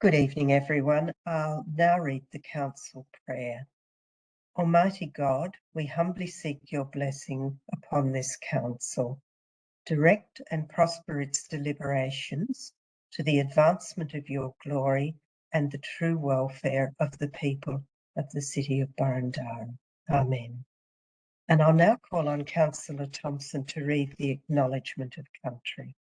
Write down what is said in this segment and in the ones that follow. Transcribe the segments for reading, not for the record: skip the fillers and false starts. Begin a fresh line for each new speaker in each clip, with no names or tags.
Good evening, everyone. I'll now read the Council Prayer. Almighty God, we humbly seek your blessing upon this Council. Direct and prosper its deliberations to the advancement of your glory and the true welfare of the people of the City of Burundara. Amen. And I'll now call on Councillor Thompson to read the Acknowledgement of Country.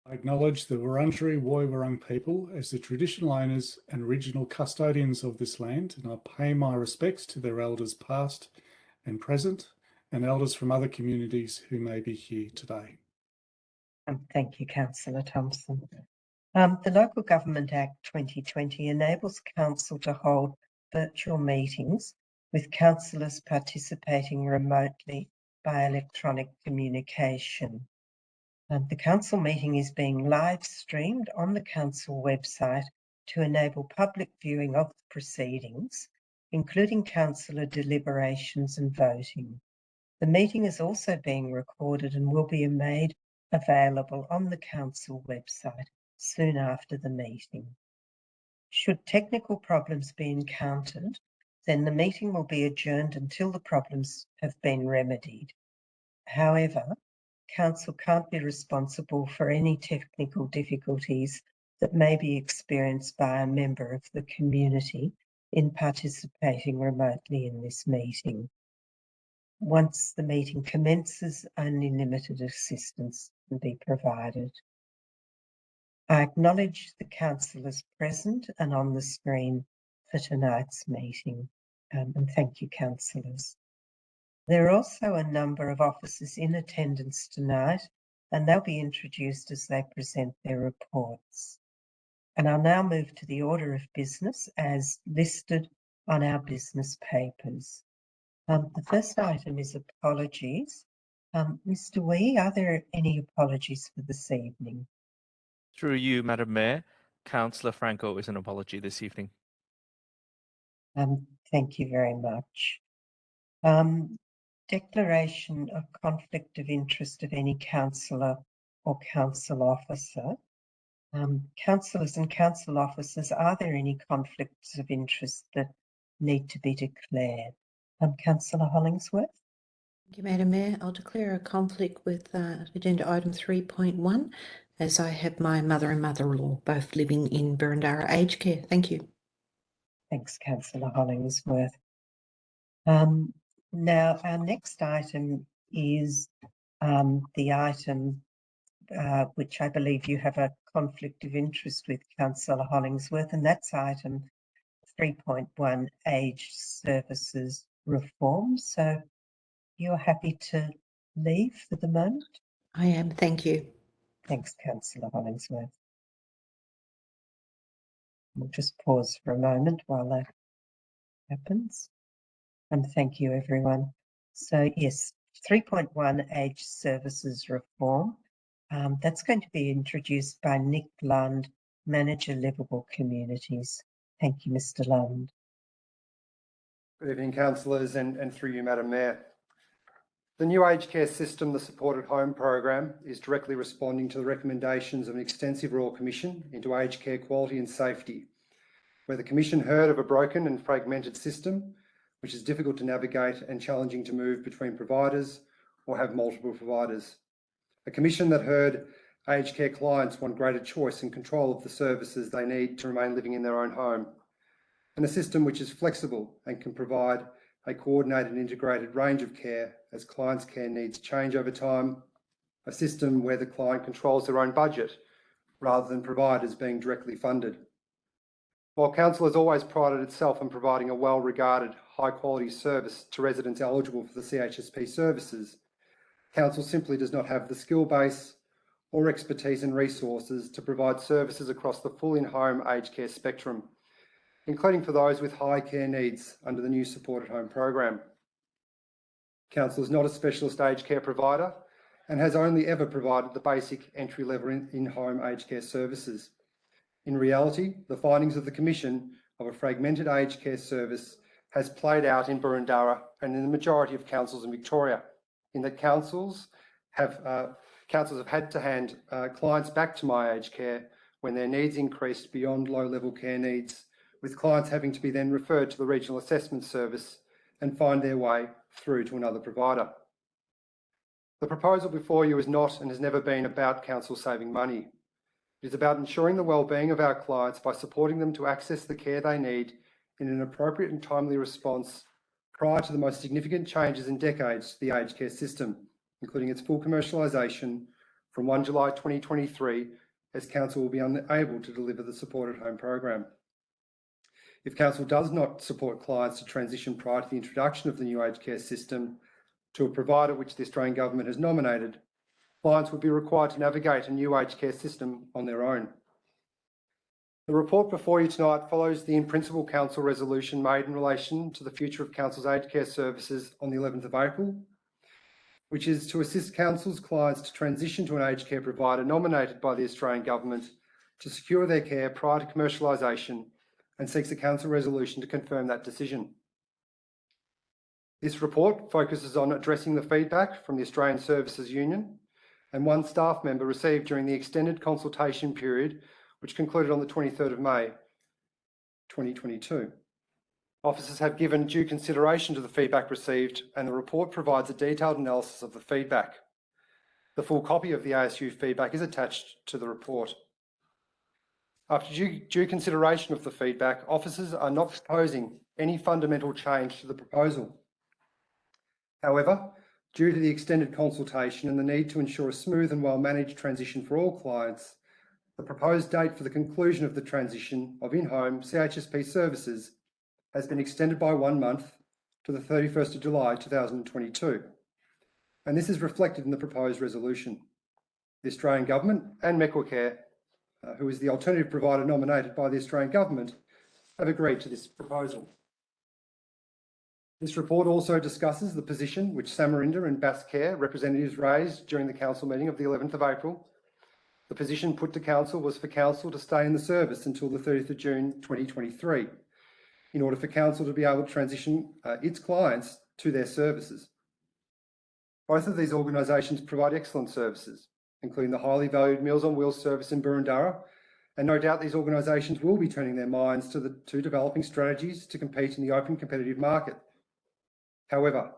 I acknowledge the Wurundjeri Woi-wurrung people as the traditional owners and original custodians of this land, and I pay my respects to their elders past and present, and elders from other communities who may be here today.
Thank you, Councillor Thompson. The Local Government Act 2020 enables Council to hold virtual meetings with councillors participating remotely by electronic communication. The Council meeting is being live streamed on the Council website to enable public viewing of the proceedings, including councillor deliberations and voting. The meeting is also being recorded and will be made available on the Council website soon after the meeting. Should technical problems be encountered, then the meeting will be adjourned until the problems have been remedied. However, Council can't be responsible for any technical difficulties that may be experienced by a member of the community in participating remotely in this meeting. Once the meeting commences, only limited assistance can be provided. I acknowledge the councillors present and on the screen for tonight's meeting, and thank you, councillors. There are also a number of officers in attendance tonight, and they'll be introduced as they present their reports. And I'll now move to the order of business as listed on our business papers. The first item is apologies. Mr. Wee, are there any apologies for this evening?
Through you, Madam Mayor, Councillor Franco is an apology this evening.
Thank you very much. Declaration of conflict of interest of any councillor or council officer. Councillors and council officers, are there any conflicts of interest that need to be declared? Councillor Hollingsworth?
Thank you, Madam Mayor. I'll declare a conflict with agenda item 3.1 as I have my mother and mother-in-law both living in Burundara aged care. Thank you.
Thanks, Councillor Hollingsworth. Now, our next item is the item which I believe you have a conflict of interest with, Councillor Hollingsworth, and that's item 3.1, Aged Services Reform. So you're happy to leave for the moment?
I am, thank you.
Thanks, Councillor Hollingsworth. We'll just pause for a moment while that happens. And thank you, everyone. So yes, 3.1, Aged Services Reform. That's going to be introduced by Nick Lund, Manager, Livable Communities. Thank you, Mr. Lund.
Good evening, councillors, and through you, Madam Mayor. The new aged care system, the Supported Home Program, is directly responding to the recommendations of an extensive Royal Commission into aged care quality and safety, where the Commission heard of a broken and fragmented system, which is difficult to navigate and challenging to move between providers or have multiple providers. A Commission that heard aged care clients want greater choice and control of the services they need to remain living in their own home, and a system which is flexible and can provide a coordinated and integrated range of care as clients' care needs change over time, a system where the client controls their own budget rather than providers being directly funded. While Council has always prided itself on providing a well-regarded, high-quality service to residents eligible for the CHSP services, Council simply does not have the skill base or expertise and resources to provide services across the full in-home aged care spectrum, including for those with high care needs under the new Supported Home Program. Council is not a specialist aged care provider and has only ever provided the basic entry-level in-home aged care services. In reality, the findings of the Commission of a fragmented aged care service has played out in Burundara and in the majority of councils in Victoria, in that councils have had to hand clients back to My Aged Care when their needs increased beyond low-level care needs, with clients having to be then referred to the Regional Assessment Service and find their way through to another provider. The proposal before you is not and has never been about council saving money. It is about ensuring the well-being of our clients by supporting them to access the care they need in an appropriate and timely response prior to the most significant changes in decades to the aged care system, including its full commercialisation from 1 July 2023, as Council will be unable to deliver the supported home program. If Council does not support clients to transition prior to the introduction of the new aged care system to a provider which the Australian Government has nominated, clients would be required to navigate a new aged care system on their own. The report before you tonight follows the in-principle Council resolution made in relation to the future of Council's aged care services on the 11th of April, which is to assist Council's clients to transition to an aged care provider nominated by the Australian Government to secure their care prior to commercialisation, and seeks a Council resolution to confirm that decision. This report focuses on addressing the feedback from the Australian Services Union and one staff member received during the extended consultation period, which concluded on the 23rd of May 2022. Officers have given due consideration to the feedback received, and the report provides a detailed analysis of the feedback. The full copy of the ASU feedback is attached to the report. After due consideration of the feedback, officers are not proposing any fundamental change to the proposal. However, due to the extended consultation and the need to ensure a smooth and well-managed transition for all clients, the proposed date for the conclusion of the transition of in-home CHSP services has been extended by 1 month to the 31st of July 2022, and this is reflected in the proposed resolution. The Australian Government and Mequacare, who is the alternative provider nominated by the Australian Government, have agreed to this proposal. This report also discusses the position which Samarinda and Bascare representatives raised during the Council meeting of the 11th of April. The position put to Council was for Council to stay in the service until the 30th of June 2023, in order for Council to be able to transition its clients to their services. Both of these organisations provide excellent services, including the highly valued Meals on Wheels service in Boroondara, and no doubt these organisations will be turning their minds to developing strategies to compete in the open competitive market. However,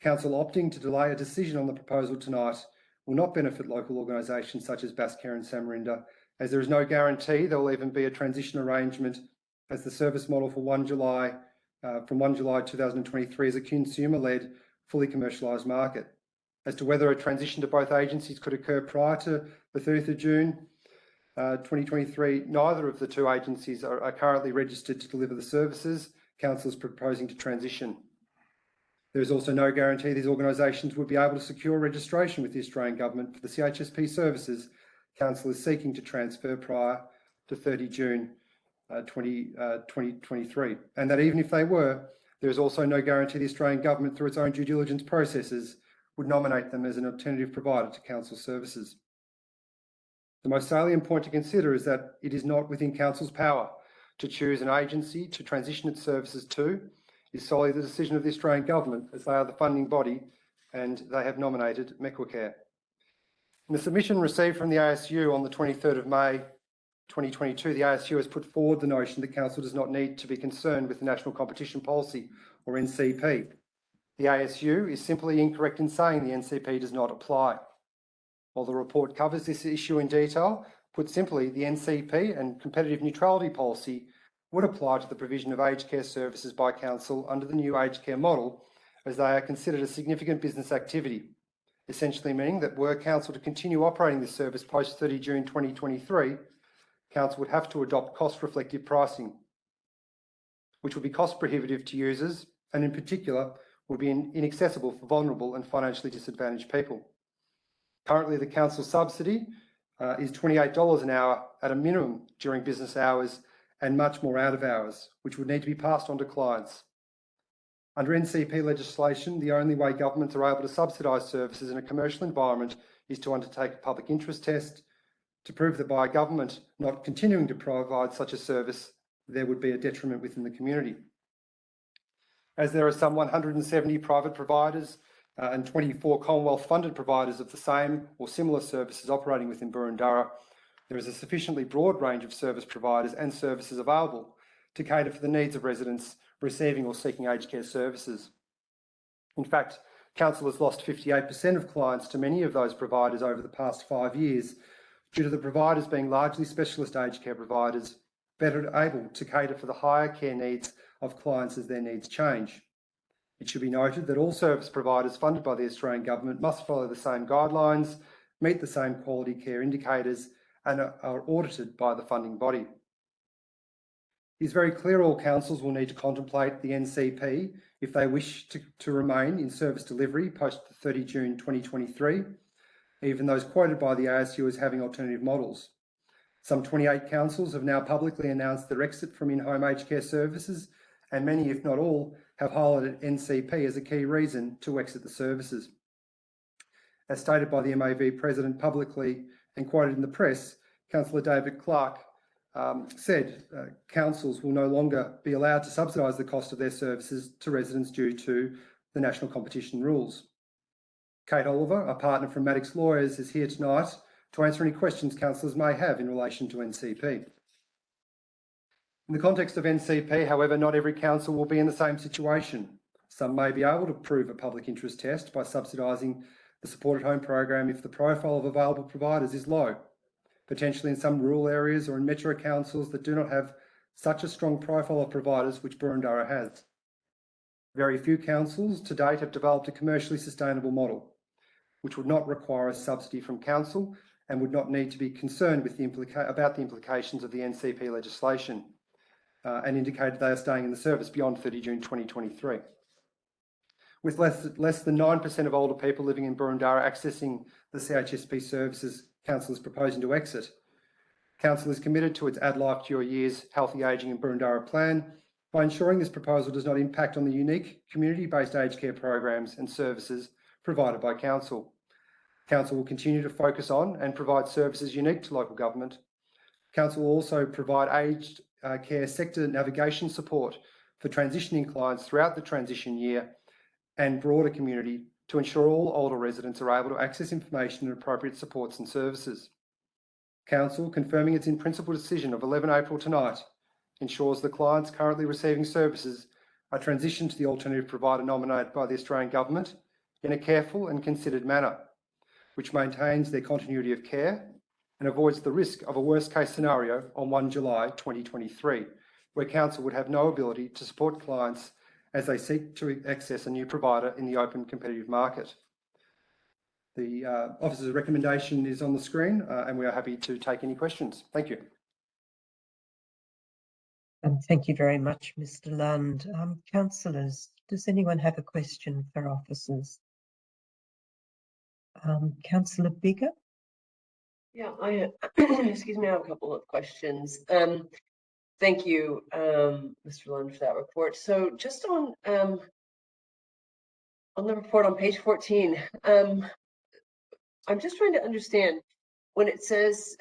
Council opting to delay a decision on the proposal tonight will not benefit local organisations such as Bascare and Samarinda, as there is no guarantee there will even be a transition arrangement, as the service model for 1 July, from 1 July 2023 is a consumer-led, fully commercialised market. As to whether a transition to both agencies could occur prior to the 30th of June 2023, neither of the two agencies are currently registered to deliver the services Council is proposing to transition. There is also no guarantee these organisations would be able to secure registration with the Australian Government for the CHSP services Council is seeking to transfer prior to 30 June 2023. And that even if they were, there is also no guarantee the Australian Government, through its own due diligence processes, would nominate them as an alternative provider to Council services. The most salient point to consider is that it is not within Council's power to choose an agency to transition its services to. It is solely the decision of the Australian Government, as they are the funding body and they have nominated Mequacare. In the submission received from the ASU on the 23rd of May 2022, the ASU has put forward the notion that Council does not need to be concerned with the National Competition Policy, or NCP. The ASU is simply incorrect in saying the NCP does not apply. While the report covers this issue in detail, put simply, the NCP and competitive neutrality policy would apply to the provision of aged care services by Council under the new aged care model, as they are considered a significant business activity, essentially meaning that were Council to continue operating this service post 30 June 2023, Council would have to adopt cost-reflective pricing, which would be cost prohibitive to users and in particular would be inaccessible for vulnerable and financially disadvantaged people. Currently, the Council subsidy is $28 an hour at a minimum during business hours and much more out of hours, which would need to be passed on to clients. Under NCP legislation, the only way governments are able to subsidise services in a commercial environment is to undertake a public interest test to prove that by a government not continuing to provide such a service, there would be a detriment within the community. As there are some 170 private providers and 24 Commonwealth funded providers of the same or similar services operating within Boroondara, There is a sufficiently broad range of service providers and services available to cater for the needs of residents receiving or seeking aged care services. In fact, Council has lost 58% of clients to many of those providers over the past 5 years due to the providers being largely specialist aged care providers, better able to cater for the higher care needs of clients as their needs change. It should be noted that all service providers funded by the Australian Government must follow the same guidelines, meet the same quality care indicators, and are audited by the funding body. It is very clear all councils will need to contemplate the NCP if they wish to remain in service delivery post 30 June 2023, even those quoted by the ASU as having alternative models. Some 28 councils have now publicly announced their exit from in-home aged care services, and many, if not all, have highlighted NCP as a key reason to exit the services. As stated by the MAV President publicly and quoted in the press, Councillor David Clark said councils will no longer be allowed to subsidise the cost of their services to residents due to the national competition rules. Kate Oliver, a partner from Maddocks Lawyers, is here tonight to answer any questions councillors may have in relation to NCP. In the context of NCP, however, not every council will be in the same situation. Some may be able to prove a public interest test by subsidising the supported home program if the profile of available providers is low, potentially in some rural areas or in metro councils that do not have such a strong profile of providers which Boroondara has. Very few councils to date have developed a commercially sustainable model, which would not require a subsidy from council and would not need to be concerned with about the implications of the NCP legislation, and indicated they are staying in the service beyond 30 June 2023. With less than 9% of older people living in Boroondara accessing the CHSP services Council is proposing to exit, Council is committed to its Add Life to Your Years Healthy Ageing in Boroondara plan by ensuring this proposal does not impact on the unique community-based aged care programs and services provided by Council. Council will continue to focus on and provide services unique to local government. Council will also provide aged care sector navigation support for transitioning clients throughout the transition year and broader community to ensure all older residents are able to access information and appropriate supports and services. Council, confirming its in-principle decision of 11 April tonight, ensures the clients currently receiving services are transitioned to the alternative provider nominated by the Australian Government in a careful and considered manner, which maintains their continuity of care and avoids the risk of a worst-case scenario on 1 July 2023, where Council would have no ability to support clients as they seek to access a new provider in the open competitive market. The officer's recommendation is on the screen, and we are happy to take any questions. Thank you.
Thank you very much, Mr. Lund. Councillors, does anyone have a question for officers? Councillor Bigger?
Yeah, excuse me, I have a couple of questions. Thank you, Mr. Lund, for that report. So just on the report on page 14, I'm just trying to understand when it says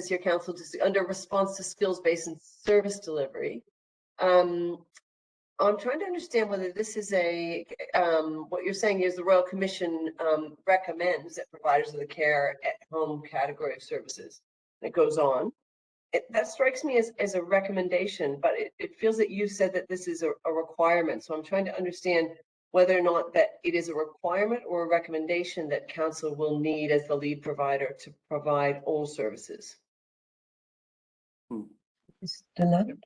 here, Council, under response to skills-based and service delivery. I'm trying to understand whether this is what you're saying is the Royal Commission recommends that providers of the care at home category of services. And it goes on. That strikes me as a recommendation, but it feels that you said that this is a requirement. So I'm trying to understand whether or not that it is a requirement or a recommendation that Council will need as the lead provider to provide all services.
Mr. Lund?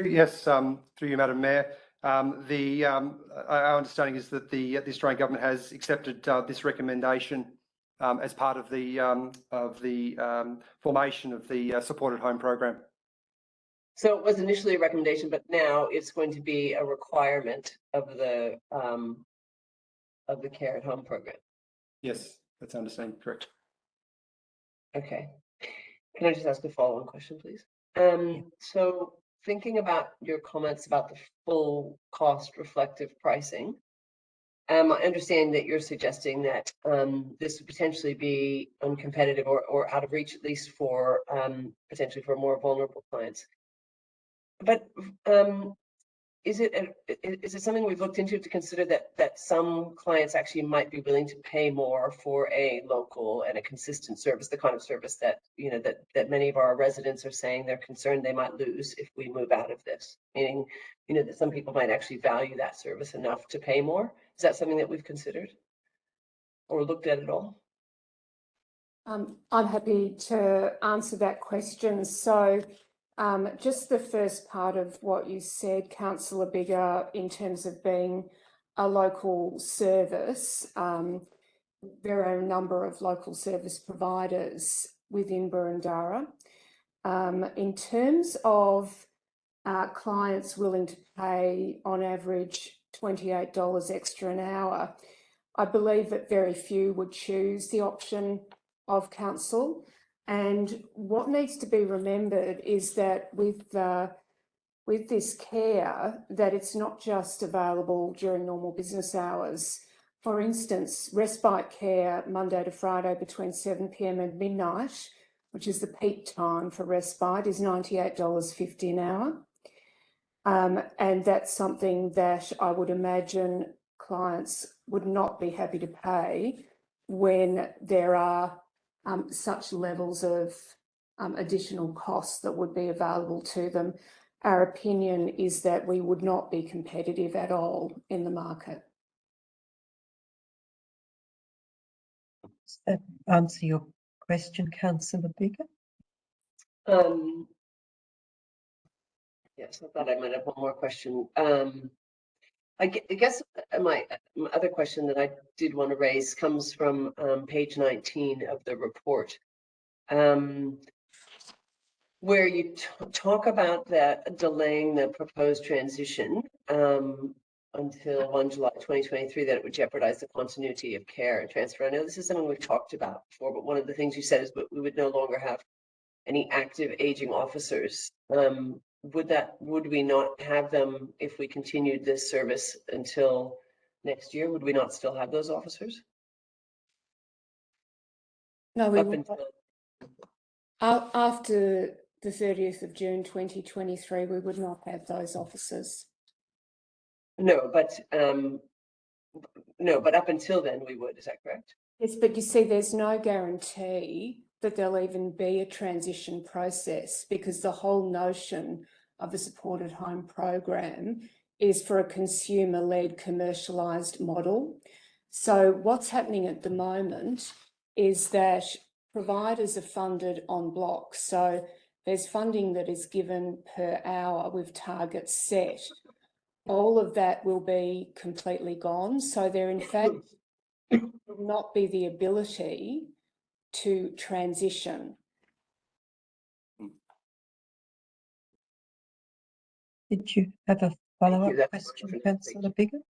Yes, through you, Madam Mayor. Our understanding is that the Australian Government has accepted this recommendation as part of the formation of the supported home program.
So it was initially a recommendation, but now it's going to be a requirement of the care at home program.
Yes, that's understanding, correct.
Okay. Can I just ask a follow-on question, please? So thinking about your comments about the full cost reflective pricing, I understand that you're suggesting that this would potentially be uncompetitive or out of reach, at least for potentially for more vulnerable clients. But is it something we've looked into to consider that some clients actually might be willing to pay more for a local and a consistent service, the kind of service that, you know, that many of our residents are saying they're concerned they might lose if we move out of this? Meaning, you know, that some people might actually value that service enough to pay more. Is that something that we've considered or looked at all?
I'm happy to answer that question. So just the first part of what you said, Councillor Biggar, in terms of being a local service, there are a number of local service providers within Boroondara. In terms of clients willing to pay on average $28 extra an hour, I believe that very few would choose the option of council. And what needs to be remembered is that with this care, that it's not just available during normal business hours. For instance, respite care Monday to Friday between 7 p.m. and midnight, which is the peak time for respite, is $98.50 an hour. And that's something that I would imagine clients would not be happy to pay when there are such levels of additional costs that would be available to them. Our opinion is that we would not be competitive at all in the market.
Does that answer your question, Councillor Biggar?
Yes, I thought I might have one more question. I guess my other question that I did want to raise comes from page 19 of the report, where you talk about that delaying the proposed transition until 1 July 2023, that it would jeopardize the continuity of care and transfer. I know this is something we've talked about before, but one of the things you said is that we would no longer have any active aging officers. Would we not have them if we continued this service until next year? Would we not still have those officers?
No, we
Up
would
until,
after the 30th of June 2023, we would not have those officers.
no, but up until then we would. Is that correct?
Yes, but you see, there's no guarantee that there'll even be a transition process, because the whole notion of the supported home program is for a consumer-led commercialised model. So what's happening at the moment is that providers are funded en bloc. So there's funding that is given per hour with targets set. All of that will be completely gone. So there, in fact, will not be the ability to transition.
Did you have a follow-up question, Councillor Biggar?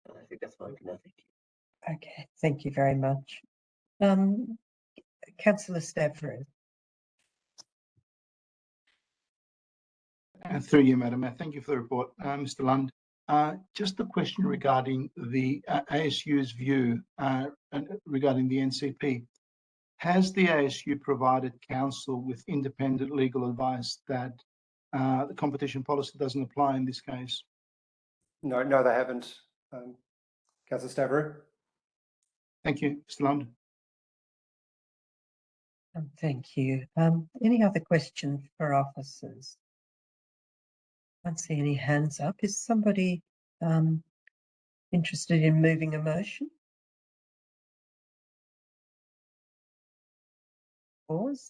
I think that's fine for now. Thank you.
Okay, thank you very much. Councillor Stavro.
Through you, Madam Mayor. Thank you for the report, Mr. Lund. Just a question regarding the ASU's view regarding the NCP. Has the ASU provided council with independent legal advice that the competition policy doesn't apply in this case?
No, they haven't. Councillor Stavro.
Thank you, Mr. Lund.
Thank you. Any other questions for officers? I can't see any hands up. Is somebody interested in moving a motion? Pause.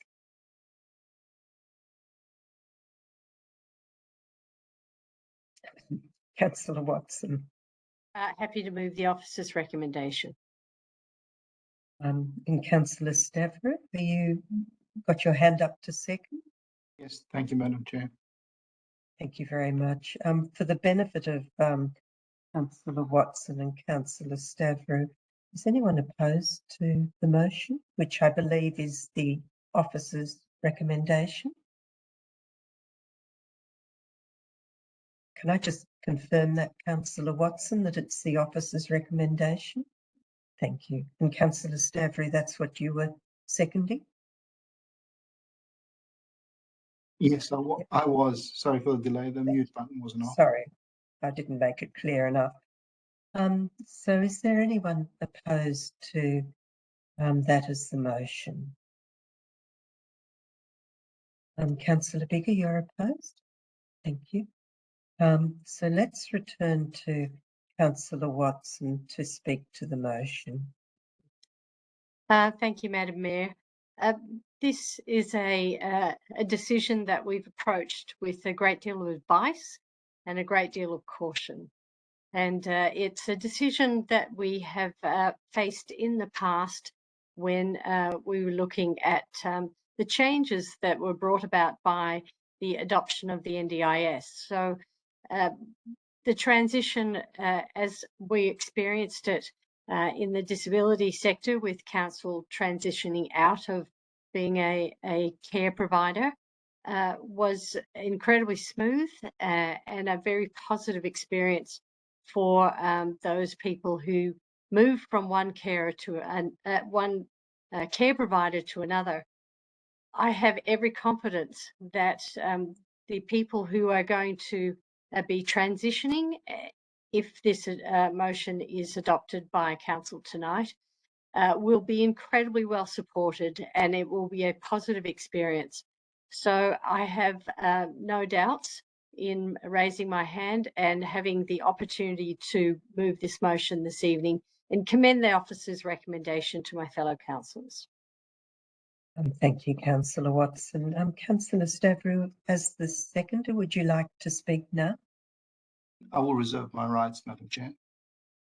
Councillor Watson.
Happy to move the officer's recommendation.
And Councillor Stavro, are you got your hand up to second?
Yes, thank you, Madam Chair.
Thank you very much. For the benefit of Councillor Watson and Councillor Stavro, is anyone opposed to the motion, which I believe is the officer's recommendation? Can I just confirm that, Councillor Watson, that it's the officer's recommendation? Thank you. And Councillor Stavro, that's what you were seconding?
Yes, I was. Sorry for the delay. The mute button wasn't off.
Sorry. I didn't make it clear enough. So is there anyone opposed to that as the motion? Councillor Biggar, you're opposed? Thank you. So let's return to Councillor Watson to speak to the motion.
Thank you, Madam Mayor. This is a decision that we've approached with a great deal of advice and a great deal of caution. And it's a decision that we have faced in the past when we were looking at the changes that were brought about by the adoption of the NDIS. So the transition as we experienced it in the disability sector, with council transitioning out of being a care provider, was incredibly smooth and a very positive experience for those people who move from one carer to one care provider to another. I have every confidence that the people who are going to be transitioning, if this motion is adopted by council tonight, will be incredibly well supported, and it will be a positive experience. So I have no doubts in raising my hand and having the opportunity to move this motion this evening, and commend the officer's recommendation to my fellow councillors.
Thank you, Councillor Watson. Councillor Stavrou, as the seconder, would you like to speak now?
I will reserve my rights, Madam Chair.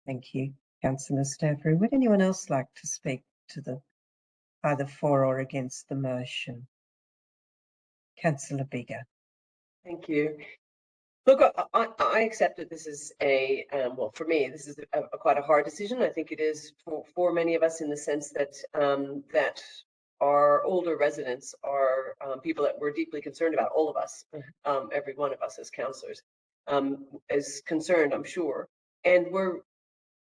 Thank you, Councillor Stavrou. Would anyone else like to speak to the either for or against the motion? Councillor Biggar.
Thank you. Look, I accept that this is a, well, for me, this is quite a hard decision. I think it is for many of us, in the sense that that our older residents are people that we're deeply concerned about, all of us, every one of us as councillors is concerned, I'm sure. And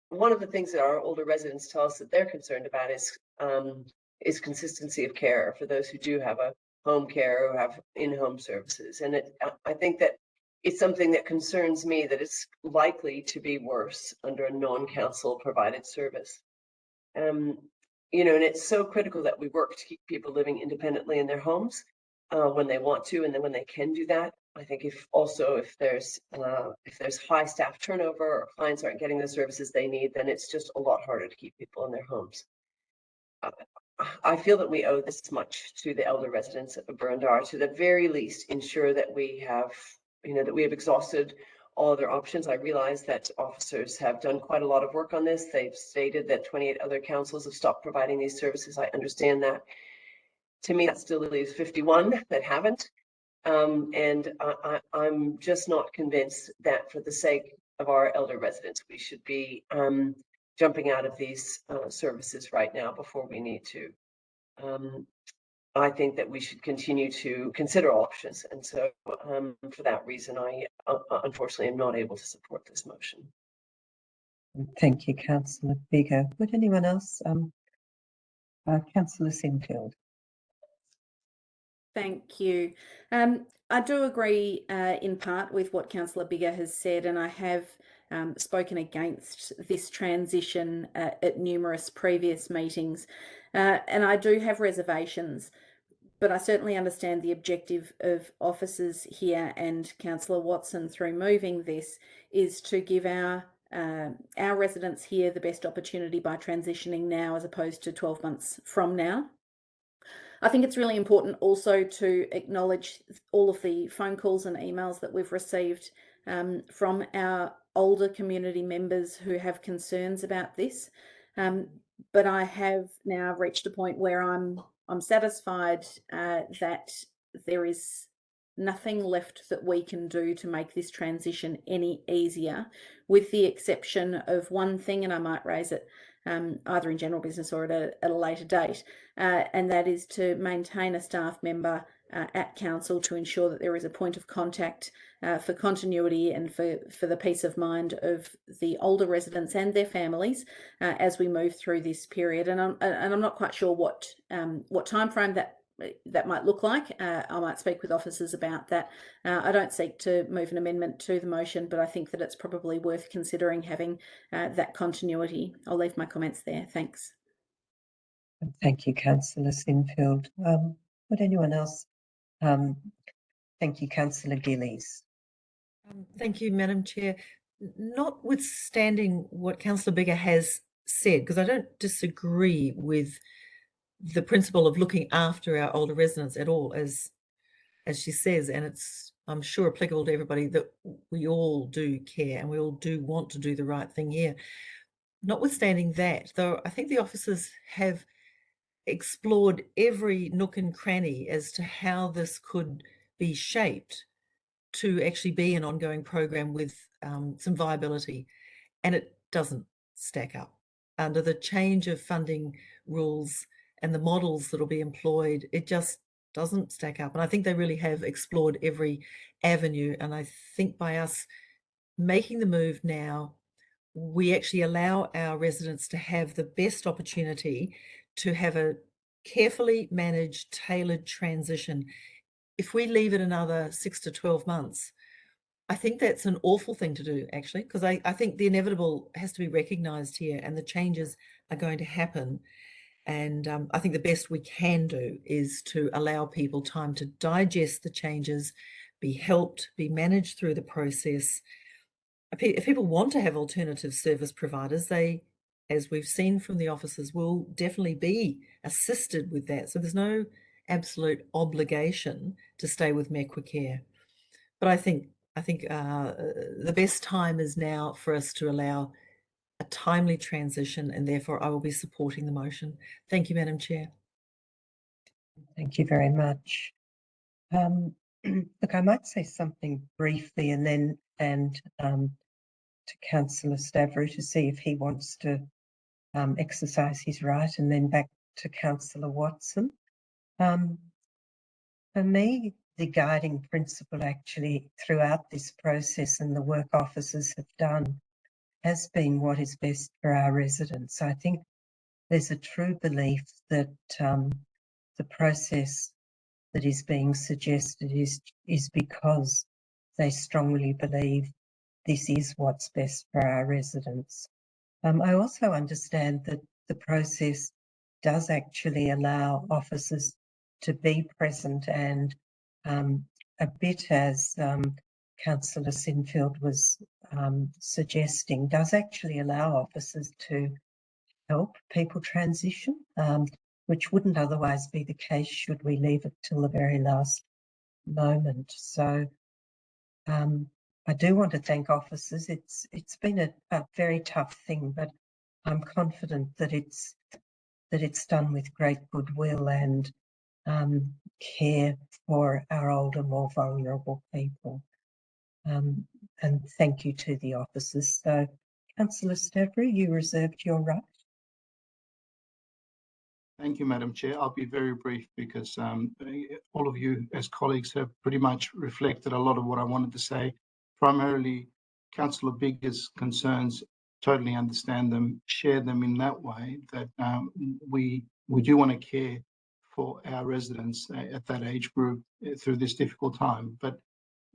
one of the things that our older residents tell us that they're concerned about is consistency of care for those who do have a home care or have in-home services. And I think that it's something that concerns me, that it's likely to be worse under a non-council provided service. You know, and it's so critical that we work to keep people living independently in their homes when they want to, and then when they can do that. I think if there's high staff turnover, or clients aren't getting the services they need, then it's just a lot harder to keep people in their homes. I feel that we owe this much to the elder residents of Burundara, to the very least ensure that we have, that we have exhausted all other options. I realize that officers have done quite a lot of work on this. They've stated that 28 other councils have stopped providing these services. I understand that. To me, that still leaves 51 that haven't. And I'm just not convinced that, for the sake of our elder residents, we should be jumping out of these services right now before we need to. I think that we should continue to consider options. And so for that reason, I unfortunately am not able to support this motion.
Thank you, Councillor Biggar. Would anyone else? Councillor Sinfield.
Thank you. I do agree in part with what Councillor Biggar has said, and I have spoken against this transition at numerous previous meetings, and I do have reservations, but I certainly understand the objective of officers here and Councillor Watson through moving this is to give our residents here the best opportunity by transitioning now as opposed to 12 months from now. I think it's really important also to acknowledge all of the phone calls and emails that we've received from our older community members who have concerns about this. But I have now reached a point where I'm satisfied that there is nothing left that we can do to make this transition any easier, with the exception of one thing, and I might raise it either in general business or at a later date, and that is to maintain a staff member at council to ensure that there is a point of contact for continuity and for the peace of mind of the older residents and their families as we move through this period. And I'm not quite sure what time frame that that might look like. I might speak with officers about that. I don't seek to move an amendment to the motion, but I think that it's probably worth considering having that continuity. I'll leave my comments there. Thanks.
Thank you, Councillor Sinfield. Would anyone else? Thank you, Councillor Gillies.
Thank you, Madam Chair. Notwithstanding what Councillor Biggar has said, because I don't disagree with the principle of looking after our older residents at all, as she says, and it's, I'm sure, applicable to everybody, that we all do care and we all do want to do the right thing here. Notwithstanding that, though, I think the officers have explored every nook and cranny as to how this could be shaped to actually be an ongoing program with some viability, and it doesn't stack up. Under the change of funding rules and the models that will be employed, it just doesn't stack up. And I think they really have explored every avenue. And I think by us making the move now, we actually allow our residents to have the best opportunity to have a carefully managed, tailored transition. If we leave it another 6 to 12 months, I think that's an awful thing to do, actually, because I think the inevitable has to be recognised here and the changes are going to happen. And I think the best we can do is to allow people time to digest the changes, be helped, be managed through the process. If people want to have alternative service providers, they, as we've seen from the officers, will definitely be assisted with that. So there's no absolute obligation to stay with Mequicare. But I think the best time is now for us to allow a timely transition, and therefore I will be supporting the motion. Thank you, Madam Chair.
Thank you very much. Look, I might say something briefly and then to Councillor Stavrou to see if he wants to exercise his right, and then back to Councillor Watson. For me, the guiding principle actually throughout this process and the work officers have done has been what is best for our residents. I think there's a true belief that the process that is being suggested is because they strongly believe this is what's best for our residents. I also understand that the process does actually allow officers to be present and a bit as Councillor Sinfield was suggesting, does actually allow officers to help people transition, which wouldn't otherwise be the case should we leave it till the very last moment. So I do want to thank officers. It's been a very tough thing, but I'm confident that it's done with great goodwill and care for our older, more vulnerable people. And thank you to the officers. So, Councillor Stavrou, you reserved your right.
Thank you, Madam Chair. I'll be very brief because all of you as colleagues have pretty much reflected a lot of what I wanted to say. Primarily, Councillor Biggar's concerns, totally understand them, share them in that way that we do want to care for our residents at that age group through this difficult time. But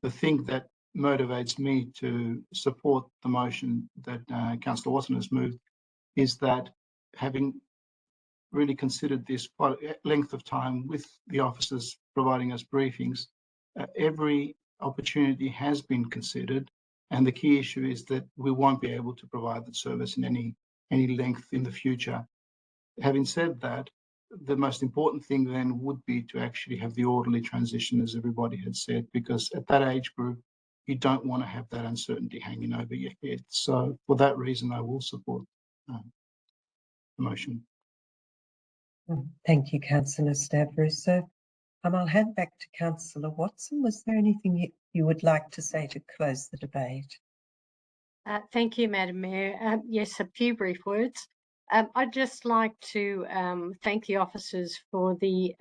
the thing that motivates me to support the motion that Councillor Watson has moved is that, having really considered this quite a length of time with the officers providing us briefings, every opportunity has been considered, and the key issue is that we won't be able to provide that service in any length in the future. Having said that, the most important thing then would be to actually have the orderly transition, as everybody had said, because at that age group, you don't want to have that uncertainty hanging over your head. So for that reason, I will support the motion.
Thank you, Councillor Stavrou. So I'll hand back to Councillor Watson. Was there anything you would like to say to close the debate?
Thank you, Madam Mayor. Yes, a few brief words. I'd just like to thank the officers for the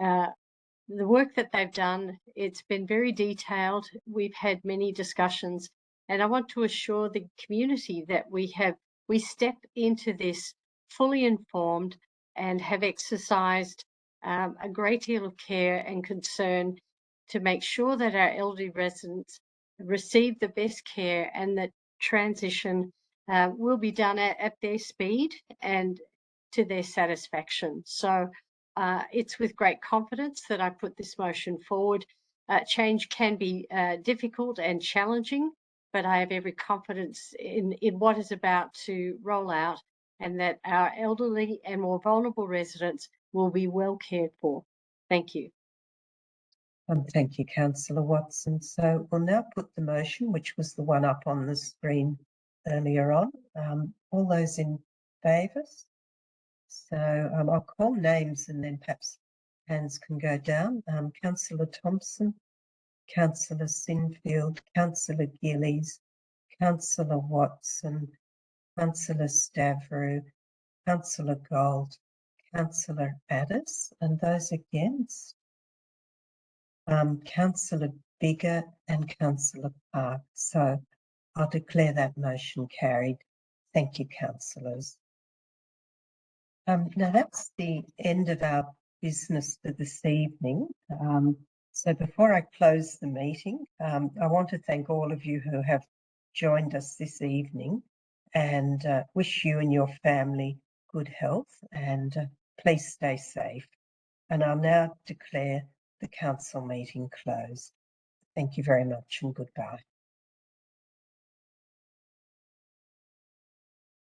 work that they've done. It's been very detailed. We've had many discussions, and I want to assure the community that we step into this fully informed and have exercised a great deal of care and concern to make sure that our elderly residents receive the best care and that transition will be done at their speed and to their satisfaction. So it's with great confidence that I put this motion forward. Change can be difficult and challenging, but I have every confidence in what is about to roll out and that our elderly and more vulnerable residents will be well cared for. Thank you.
Thank you, Councillor Watson. So we'll now put the motion, which was the one up on the screen earlier on. All those in favour? So I'll call names and then perhaps hands can go down. Councillor Thompson, Councillor Sinfield, Councillor Gillies, Councillor Watson, Councillor Stavrou, Councillor Gold, Councillor Addis, and those against, Councillor Biggar and Councillor Park. So I'll declare that motion carried. Thank you, councillors. Now that's the end of our business for this evening. So before I close the meeting, I want to thank all of you who have joined us this evening and wish you and your family good health and please stay safe. And I'll now declare the council meeting closed. Thank you very much and goodbye.